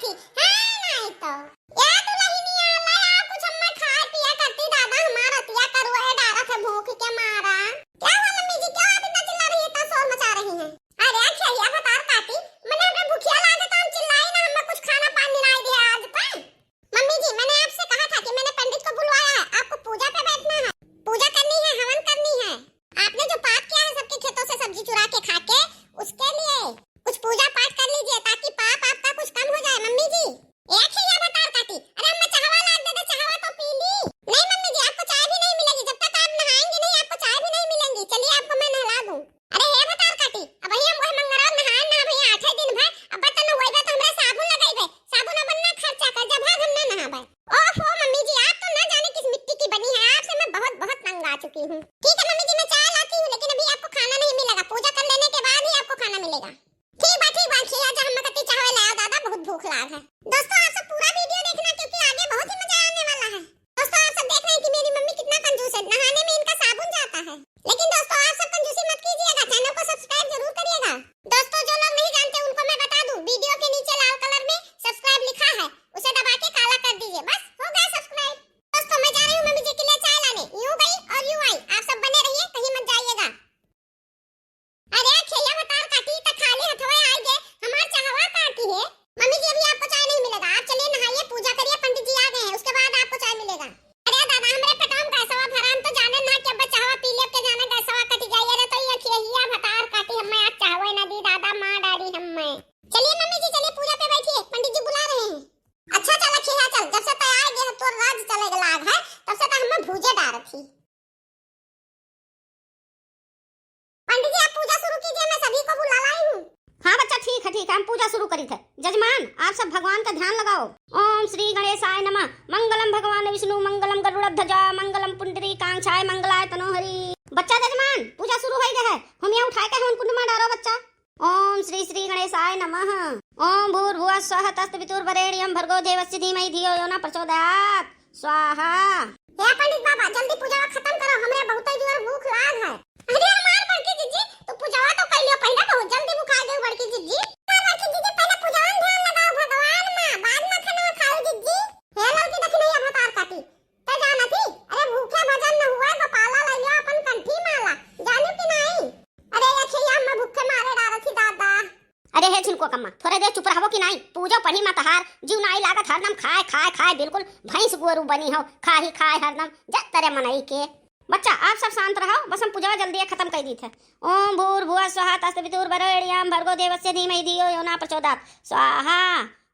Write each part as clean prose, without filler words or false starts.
थी। हां नहीं तो या दुल्हनिया ला या कुछ हम खाए पिया करती दादा हमारा तिया करो है डारा से भूख के मारा। क्या हुआ मम्मी जी, क्यों आप इतना चिल्ला रही है, इतना शोर मचा रही हैं? अरे खैया बतार काटी मैंने अपने भूखिया लागे तो हम चिल्लाई ना, हमें कुछ खाना पानी लाई दिया आज पर। मम्मी जी मैंने आपसे कहा था कि मैंने पंडित को बुलवाया है, आपको पूजा पे बैठना है, पूजा करनी है, हवन करनी है। आपने जो पाप किया है सबके खेतों से सब्जी चुरा के खा के, उसके लिए कुछ पूजा पाठ कर लीजिए ताकि पाप आपका कुछ कम हो जाए। मम्मी जी एक ही ये बतार काटी, अरे अम्मा चाहवा ला दे, चाहवा तो पी ली। नहीं मम्मी जी आपको चाय भी नहीं मिलेगी जब तक आप नहाएंगे नहीं, आपको चाय भी नहीं मिलेंगी। चलिए आपको मैं नहला दूं। अरे हे बतार काटी अब ही हम मंगराव नहाए ना भैया 8 दिन भर, अब तक न होइबे तो हमरा साबुन लगाइबे, साबुन बनना खर्चा कर जब हम ना नहाबे। ओहो मम्मी जी आप तो ना जाने किस मिट्टी की बनी है, आपसे मैं बहुत बहुत तंग आ चुकी हूं। ठीक है मम्मी जी मैं चाय लाती हूं, लेकिन अभी आपको खाना नहीं मिलेगा, पूजा कर लेने के बाद ही आपको खाना मिलेगा। ठीक बात खिया जा, हम कति चावल लाओ दादा, बहुत भूख लाग है। दोस्तों आप सब पूरा वीडियो देखना क्योंकि आगे बहुत ही मजा आने वाला है। दोस्तों आप सब देख रहे हैं कि मेरी मम्मी कितना कंजूस है, नहाने में इनका साबुन जाता है। लेकिन दोस्तों आप सब कंजूसी मत कीजिएगा, चैनल को सब्सक्राइब जरूर करिएगा। दोस्तों जो लोग नहीं जानते उनको मैं बता दूं, वीडियो के नीचे लाल कलर में सब्सक्राइब लिखा है, उसे दबा के काला कर दीजिए, बस हो गया सब्सक्राइब। दोस्तों मैं जा रही हूं मम्मी जी के लिए चाय लाने, यूं गई और यूं आई, आप सब बने रहिए, कहीं मत जाइएगा। अरे खैया बतार काटी त खाली हथवा आई गे, हमार चाहवा काटी है। मम्मी जी अभी आपको चाय नहीं मिलेगा, आप चलिए नहाइए, पूजा करिए, पंडित जी आ गए हैं, उसके बाद आपको चाय मिलेगा। अरे दादा हमरे पेटम गैसवा भरान तो जाने ना कि अब चाहवा पी ले के जाने गैसवा कटी जाइए रे, तो ये खैया बतार काटी हमें आज चाहवा ना दी दादा मां डारी हमें। चलिए मम्मी जी चलिए पूजा पे बैठिए, पंडित जी बुला रहे हैं। अच्छा चल खैया चल, जब से तैयार गे तो राज चले लाग है, तब से तो हमें भूजे डार थी। पंडित जी आप पूजा शुरू कीजिए, मैं सभी को बुला लाई हूं। हाँ बच्चा ठीक है हम पूजा शुरू करी थे। जजमान आप सब भगवान का ध्यान लगाओ। ओम श्री गणेशाय नमः, मंगलम भगवान विष्णु, मंगलम गरुड़ध्वजा, मंगलम पुंडरीकाक्षाय, मंगलाय तनोहरि। बच्चा जजमान पूजा शुरू हो गया है, हम यहाँ उठाए के हवन कुंड में डालो बच्चा। ओम श्री श्री गणेशाय नमः। ओम भूर्भुवः स्वः तत्सवितुर्वरेण्यं भर्गो देवस्य धीमहि धियो यो न प्रचोदयात् स्वाहा। हे पंडित बाबा जल्दी पूजा खत्म करो, हमरे बहुत जोर भूख लाग है। अरे हमार बड़की जीजी तो पूजावा तो कर लियो पहले, बहुत जल्दी भूख आ गई बड़की जीजी। हमार बड़की जीजी पहले पूजा में ध्यान लगाओ भगवान मां, बाद में खाना खाओ जीजी। हे लड़की देखिए ये भतार काटी ते जाना थी, अरे भूखे भजन न हुआ गोपाला ले लियो अपन कंठी माला, जानू कि नहीं? अरे ये खैया मैं भूखे मारे डार थी दादा। अरे हे छिलको कम्मा थोड़े देर चुप रहो कि नहीं, पूजा पढ़ी मत हार, जीव नाई लागत हरदम खाए खाए खाए, बिल्कुल भैंस गोरू बनी हो, खाही खाए हरदम जत तेरे मनई के। बच्चा आप सब शांत रहो, बस हम पूजा जल्दी खत्म कर दी थे। ओम भूर्भुवः स्वः तत्सवितुर्वरेण्यं भर्गो देवस्य धीमहि धियो यो न प्रचोदयात् स्वाहा।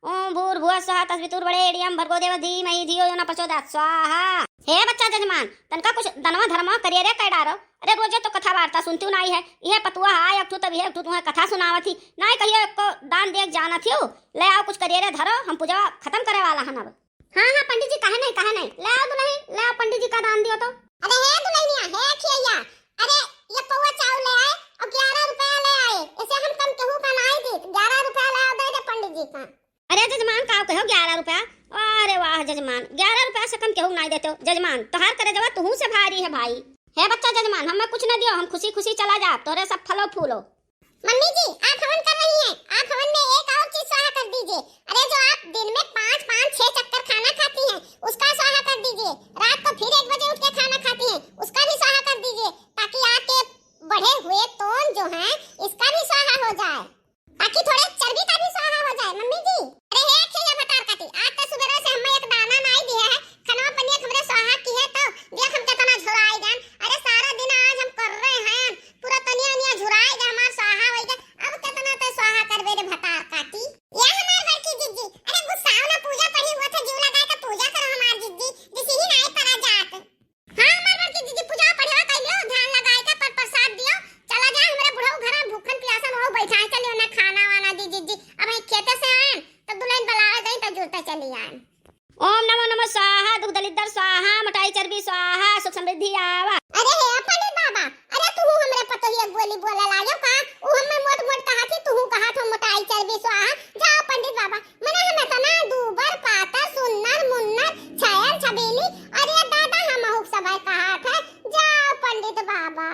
ओम भूर्भुवः स्वः तत्सवितुर्वरेण्यं भर्गो देवस्य धीमहि धियो यो न प्रचोदयात् स्वाहा। हे बच्चा जजमान तनका कुछ दनवा धर्मा करिए रे कह डारो, अरे रोजे तो कथा वार्ता सुनती नहीं है, यह पतुआ आय अब तब यह तुम्हें कथा सुनावा थी, ना कहिए को दान देख जाना थी, ले आओ कुछ करिए रे धरो, हम पूजा खत्म करे वाला हन अब। हाँ पंडित जी कहे नहीं, ले आओ दुल्हन, ले आओ पंडित जी का दान दियो तो। अरे हे दुल्हनिया हे खैया, अरे ये पौवा चावल ले आए और 11 रुपया ले आए, ऐसे हम कम केहू का नहीं दी, 11 रुपया ले आओ दे पंडित जी का। अरे जजमान का कहो 11 रुपया, अरे वाह जजमान 11 रुपया से कम केहू नहीं देते हो जजमान, तोहार करे जवा तू से भारी है भाई। हे बच्चा जजमान हमें कुछ न दियो, हम खुशी खुशी चला जा, तोरे सब फलो फूलो। मम्मी जी आप हवन कर रही हैं, आप हवन में एक और चीज स्वाहा कर दीजिए। अरे जो आप दिन में 5-5-6 चक्कर खाना खाती हैं उसका स्वाहा कर दीजिए, रात को फिर 1 बजे उठ के खाना खाती हैं उसका भी स्वाहा कर दीजिए, ताकि आपके बढ़े हुए तोन जो हैं इसका भी स्वाहा हो जाए, ताकि थोड़े चर्बी का भी स्वाहा हो जाए। मम्मी जी अरे हे खैया भतार काटी आज तो सुबह से हमें एक दाना नहीं दिया है, खनवा पनिया हमरे स्वाहा की है तो देख हम कितना झुराई जान, अरे सारा दिन आज हम कर रहे हैं पूरा तनिया झुराई जा, हमार स्वाहा होई जा, अब कितना तो स्वाहा करबे रे भतार काटी। ये हमार बड़की जीजी अरे गुस्साओ ना, पूजा पढ़ी हुआ था जीव लगाए के पूजा करो हमार जीजी, जिसी ही नहीं परा जात। हां हमार बड़की जीजी पूजा पढ़वा कर लियो, ध्यान लगाए के पर प्रसाद दियो, चला जा हमरे बुढ़ऊ घर में भूखन प्यासन हो बैठा है, चलियो ना खाना वाना दी जीजी, अब हम खेते से आए तो दुल्हन बुलावे गई तो जुड़ते चली आए। ओम नमो नमः स्वाहा, दुख दलिद्र स्वाहा, मोटाई चर्बी स्वाहा, सुख समृद्धि आवा। अरे हे पंडित बाबा अरे तू हमरे पतोहिया बोली बोला लायो का, ऊ हमें मोट कहा थी, तू कहा था मोटाई चर्बी स्वाहा, जाओ पंडित बाबा मने हमें तो ना दूबर पातर सुन्नर मुन्नर छयल छबीली, अरे दादा हम हुक सबे कहा था, जाओ पंडित बाबा।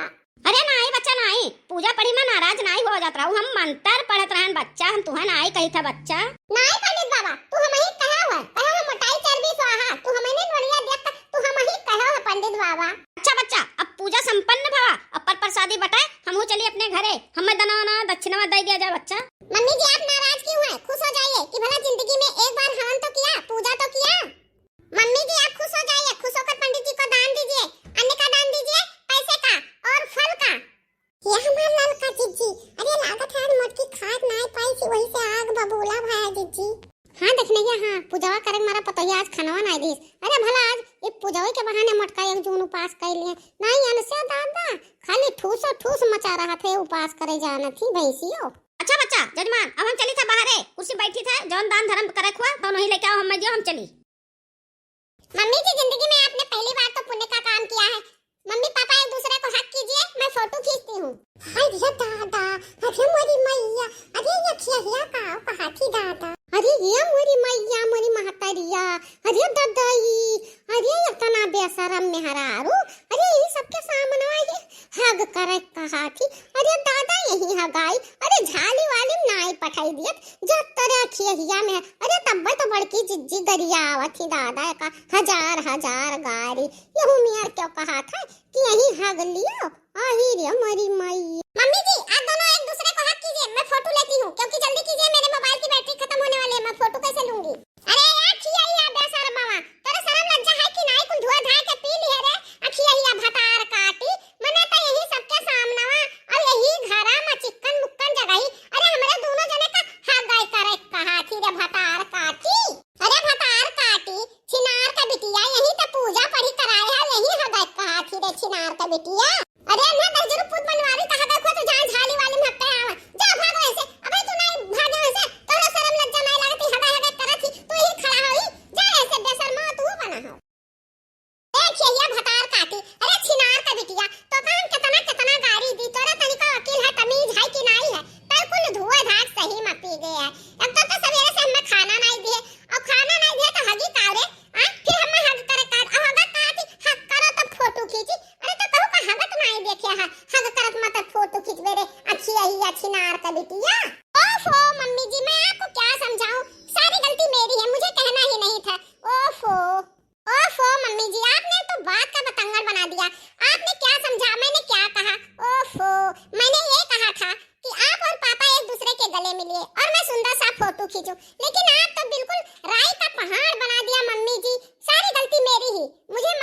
अरे नहीं बच्चा नहीं, पूजा पढ़ी में नाराज नहीं हो जात रहू, हम मंत्र पढ़त रहन बच्चा, हम तुहे नहीं कही था बच्चा। नहीं पंडित बाबा तू हम ही कहा हुआ कहा हम मोटाई चर्बी स्वाहा तू हमें नहीं बढ़िया देख तू हम ही कहा है पंडित बाबा। अच्छा बच्चा अब पूजा संपन्न भवा अब पर प्रसादी बटाए हमहू चलिए अपने घरे हमें दनाना दक्षिणा दे दिया जाए बच्चा। मम्मी जी आप नाराज क्यों हैं खुश हो जाइए कि भला जिंदगी में एक बार हवन तो किया पूजा तो किया। मम्मी जी आप खुश हो जाइए खुश होकर पंडित जी को दान दीजिए अन्न का दान दीजिए पैसे का और फल का। ये हमारा लाल का जीजी अरे लागत है मोटकी खाद नहीं पाई सी वही से आग बबूला भाया जीजी। हां देखने गया हां पूजावा करे मारा पतोया आज खानवा नहीं दीस अरे भला आज ये पूजावे के बहाने मोटका एक जून उपास कर लिए नहीं अनसे दादा खाली ठूस ठूस मचा रहा थे उपास करे जाना थी भैंसियो। अच्छा बच्चा जजमान अब हम चली था बाहर है कुर्सी बैठी थे जौन दान धर्म करे खुआ तो नहीं लेके आओ हम जो हम चली। मम्मी जी जिंदगी में आपने पहली बार तो पुण्य का काम किया है मम्मी पापा एक दूसरे को हक कीजिए मैं फोटो खींचती हूँ। अरे दादा अरे मोरी मैया अरे ये खिया का हाथी दादा अरे ये मोरी मैया मोरी महतरिया अरे दादाई अरे इतना बेशरम मेहरारू अरे ये सबके सामने ये हग करे का हाथी अरे दादा यही हगाई अरे झाली वाली नाई पठाई दियत जब तरह खिया में अरे तब तो बड़की जिज्जी गरिया आवत थी दादा का हजार हजार गारी यहू मियार क्यों कहा था कि यही हग लियो आही रे मोरी मैया। मम्मी जी आप दोनों एक दूसरे को हक कीजिए मैं फोटो लेती हूँ क्योंकि जल्दी कीजिए मेरे मोबाइल की बैटरी खत्म होने वाली है मैं फोटो कैसे लूंगी। अरे यार खिया ही आ बेशरम मामा तेरे शर्म लज्जा है कि नहीं कुल धुआ धा के पी ली है रे अखिया ही भतार काटी मने तो यही सबके सामने और यही घरा में चिकन मुक्कन जगही अरे हमारे दोनों जने का हगाई करे कहा थी रे भतार काटी अरे भतार काटी छिनार का बिटिया यही तो पूजा पढ़ी कराए है यही हगाई कहा थी रे छिनार का बिटिया। अरे ना दस जरूर पुत बनवारी कहा देखो तो जान झाली वाली में हफ्ते आवा जा भागो ऐसे अबे तू नहीं भागे ऐसे तोरा शर्म लज्जा नहीं लगती हगाई हगाई करत थी तू ही खड़ा होई जा ऐसे बेशर्मा तू बना हो देखिए ये भतार काटी अरे छिनार का बिटिया तो हम कितना कितना गाड़ी दी तोरा तनिका अकेल है तमीज है कि नहीं है तर कुल धुआ धाक सही में पी गए है अब तो सवेरे से हमें खाना नहीं दिए और खाना नहीं दिए तो हगी कारे फिर हमें हग करे काट और हग कहा थी हग करो तो फोटो खींची अरे तो कहू का हगत नहीं देखे है हग करत मत फोटो खींचबे रे अच्छी ही अच्छी नार का बिटिया। ओफो मम्मी जी मैं आपको क्या समझाऊं सारी गलती मेरी है मुझे कहना ही नहीं था। ओफो ओफो मम्मी जी आपने तो बात का बतंगड़ बना दिया आपने क्या समझा मैंने क्या कहा। ओफो मैंने ये कहा था कि आप और पापा एक दूसरे के गले मिलिए और मैं सुंदर सा फोटो खींचूं लेकिन आप तो बिल्कुल राई का पहाड़ बना दिया मम्मी जी सारी गलती मेरी ही मुझे